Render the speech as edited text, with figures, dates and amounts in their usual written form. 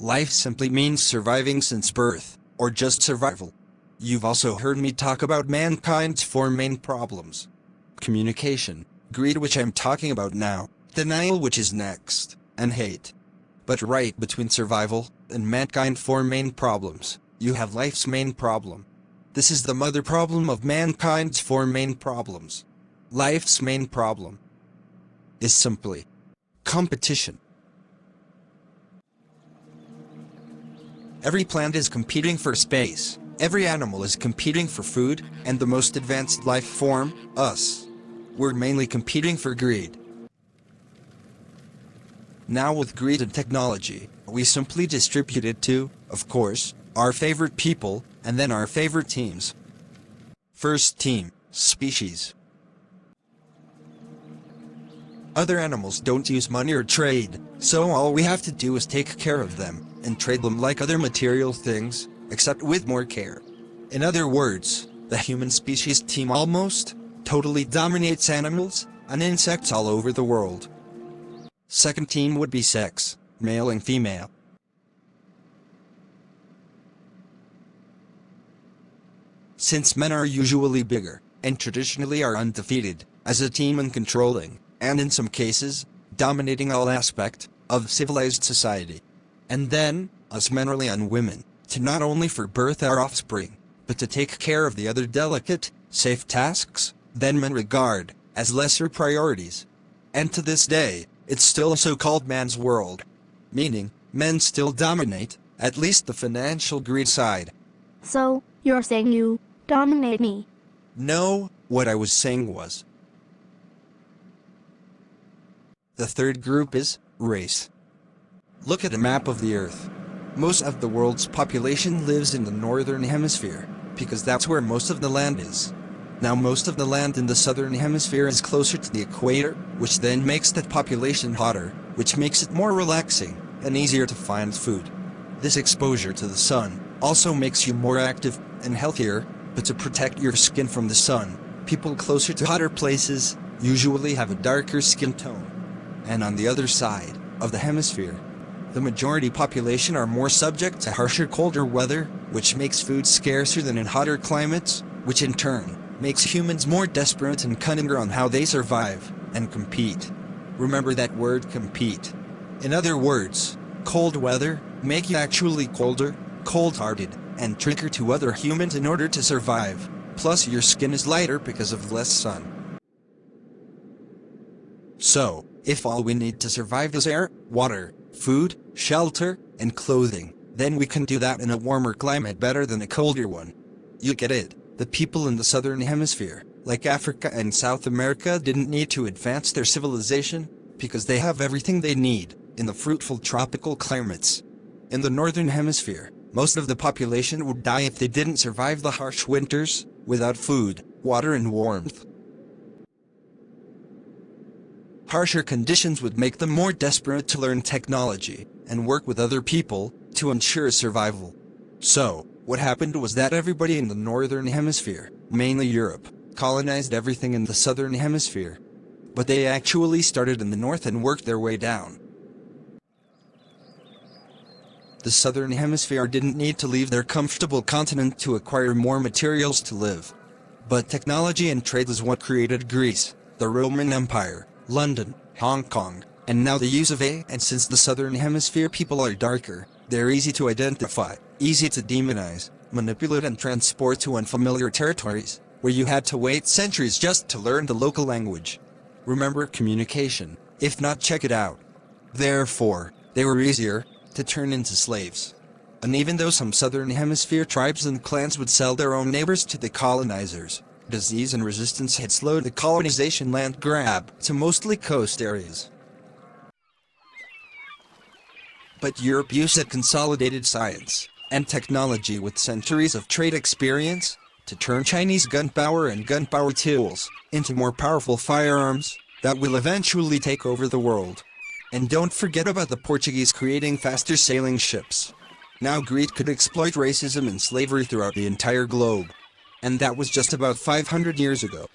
Life simply means surviving since birth, or just survival. You've also heard me talk about mankind's four main problems. Communication, greed, which I'm talking about now, denial, which is next, and hate. But right between survival and mankind's four main problems, you have life's main problem. This is the mother problem of mankind's four main problems. Life's main problem is simply competition. Every plant is competing for space, every animal is competing for food, and the most advanced life form, us, we're mainly competing for greed. Now with greed and technology, we simply distribute it to, of course, our favorite people, and then our favorite teams. First team, species. Other animals don't use money or trade, so all we have to do is take care of them, and trade them like other material things, except with more care. In other words, the human species team almost totally dominates animals and insects all over the world. Second team would be sex, male and female. Since men are usually bigger, and traditionally are undefeated, as a team and controlling, and in some cases, dominating all aspect of civilized society. And then, us men rely on women, to not only for birth our offspring, but to take care of the other delicate, safe tasks, then men regard as lesser priorities. And to this day, it's still a so-called man's world. Meaning, men still dominate, at least the financial greed side. So, you're saying you dominate me? No, what I was saying was, the third group is race. Look at a map of the Earth. Most of the world's population lives in the northern hemisphere, because that's where most of the land is. Now most of the land in the southern hemisphere is closer to the equator, which then makes that population hotter, which makes it more relaxing and easier to find food. This exposure to the sun also makes you more active and healthier, but to protect your skin from the sun, people closer to hotter places usually have a darker skin tone. And on the other side of the hemisphere, the majority population are more subject to harsher, colder weather, which makes food scarcer than in hotter climates, which in turn makes humans more desperate and cunninger on how they survive and compete. Remember that word, compete. In other words, cold weather make you actually colder, cold-hearted, and trickier to other humans in order to survive. Plus your skin is lighter because of less sun. So, if all we need to survive is air, water, food, shelter, and clothing, then we can do that in a warmer climate better than a colder one. You get it? The people in the southern hemisphere, like Africa and South America, didn't need to advance their civilization, because they have everything they need in the fruitful tropical climates. In the northern hemisphere, most of the population would die if they didn't survive the harsh winters, without food, water and warmth. Harsher conditions would make them more desperate to learn technology and work with other people to ensure survival. So, what happened was that everybody in the northern hemisphere, mainly Europe, colonized everything in the southern hemisphere. But they actually started in the north and worked their way down. The southern hemisphere didn't need to leave their comfortable continent to acquire more materials to live. But technology and trade is what created Greece, the Roman Empire, London, Hong Kong, and now the use of AI. And since the southern hemisphere people are darker, they're easy to identify, easy to demonize, manipulate and transport to unfamiliar territories, where you had to wait centuries just to learn the local language. Remember communication, if not check it out. Therefore, they were easier to turn into slaves. And even though some southern hemisphere tribes and clans would sell their own neighbors to the colonizers, disease and resistance had slowed the colonization land grab to mostly coast areas. But Europe used consolidated science and technology with centuries of trade experience to turn Chinese gunpowder and gunpowder tools into more powerful firearms that will eventually take over the world. And don't forget about the Portuguese creating faster sailing ships. Now greed could exploit racism and slavery throughout the entire globe. And that was just about 500 years ago.